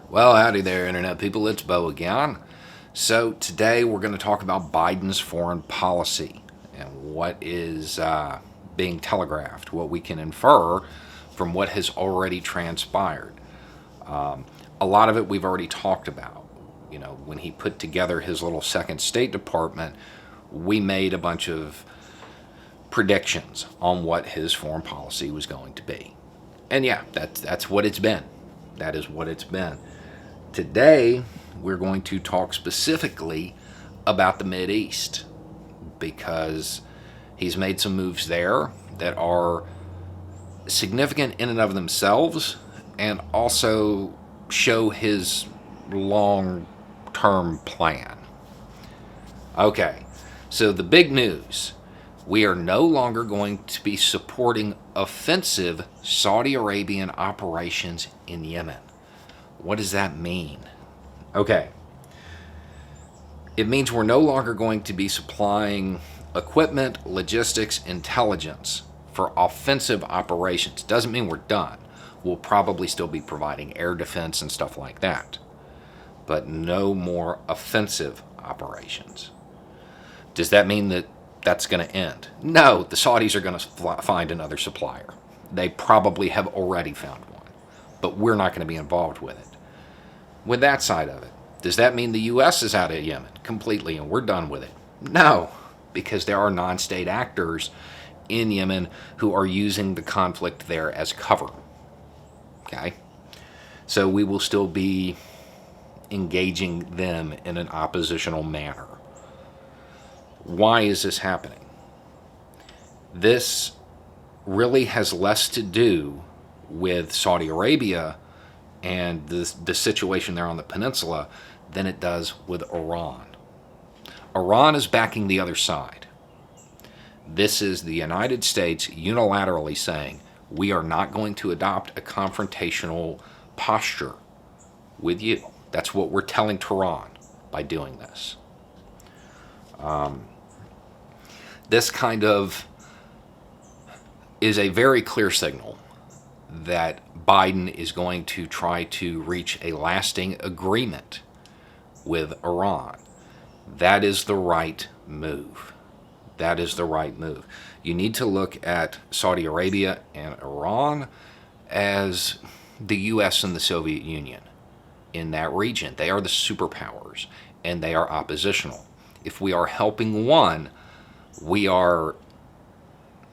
Well, howdy there, Internet people. It's Bo again. So, today we're going to talk about Biden's foreign policy and what is being telegraphed, what we can infer from what has already transpired. A lot of it we've already talked about. You know, when he put together his little second State Department, we made a bunch of predictions on what his foreign policy was going to be. And yeah, that's what it's been. That is what it's been. Today, we're going to talk specifically about the Mideast because he's made some moves there that are significant in and of themselves and also show his long term plan. Okay, so the big news, we are no longer going to be supporting offensive Saudi Arabian operations in Yemen. What does that mean? Okay. It means we're no longer going to be supplying equipment, logistics, intelligence for offensive operations. Doesn't mean we're done. We'll probably still be providing air defense and stuff like that. But no more offensive operations. Does that mean that that's going to end? No, the Saudis are going to find another supplier. They probably have already found one. But we're not going to be involved with it. With that side of it, does that mean the U.S. is out of Yemen completely and we're done with it? No, because there are non-state actors in Yemen who are using the conflict there as cover. Okay? So we will still be engaging them in an oppositional manner. Why is this happening? This really has less to do with Saudi Arabia and the situation there on the peninsula than it does with Iran. Iran is backing the other side. This is the United States unilaterally saying, we are not going to adopt a confrontational posture with you. That's what we're telling Tehran by doing this. This kind of is a very clear signal that Biden is going to try to reach a lasting agreement with Iran. That is the right move. That is the right move. You need to look at Saudi Arabia and Iran as the U.S. and the Soviet Union in that region. They are the superpowers, and they are oppositional. If we are helping one, we are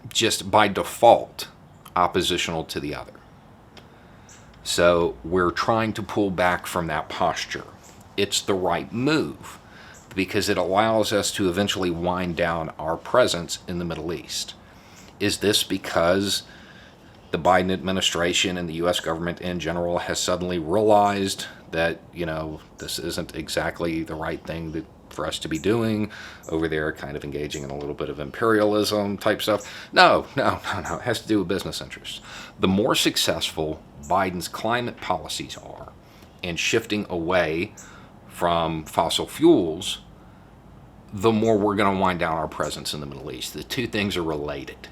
just by default oppositional to the other. So we're trying to pull back from that posture. It's the right move because it allows us to eventually wind down our presence in the Middle East. Is this because the Biden administration and the U.S. government in general has suddenly realized that, this isn't exactly the right thing for us to be doing over there, kind of engaging in a little bit of imperialism type stuff? No. It has to do with business interests. The more successful Biden's climate policies are and shifting away from fossil fuels, the more we're going to wind down our presence in the Middle East. The two things are related.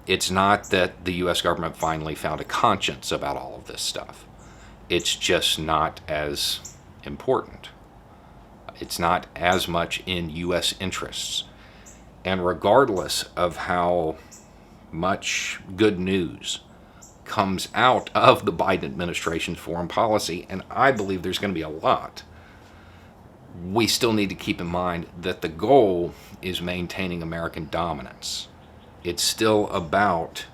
It's not that the U.S. government finally found a conscience about all of this stuff. It's just not as important. It's not as much in U.S. interests. And regardless of how much good news comes out of the Biden administration's foreign policy, and I believe there's going to be a lot, we still need to keep in mind that the goal is maintaining American dominance. It's still about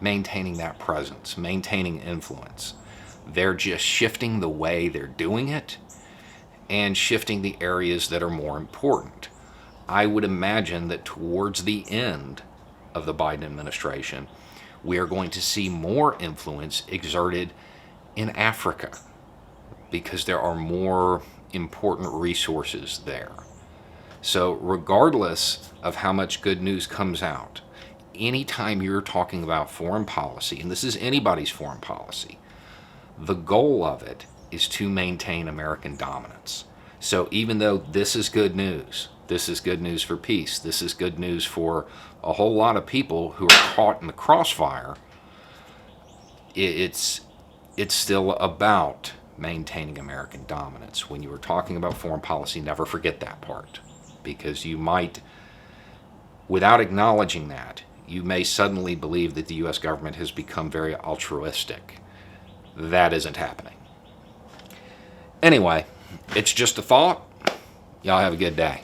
maintaining that presence, maintaining influence. They're just shifting the way they're doing it and shifting the areas that are more important. I would imagine that towards the end of the Biden administration, we are going to see more influence exerted in Africa because there are more important resources there. So regardless of how much good news comes out, anytime you're talking about foreign policy, and this is anybody's foreign policy, the goal of it is to maintain American dominance. So even though this is good news, This is good news for peace. This is good news for a whole lot of people who are caught in the crossfire. It's still about maintaining American dominance. When you were talking about foreign policy, never forget that part, because you might, without acknowledging that, you may suddenly believe that the U.S. government has become very altruistic. That isn't happening. Anyway, it's just a thought. Y'all have a good day.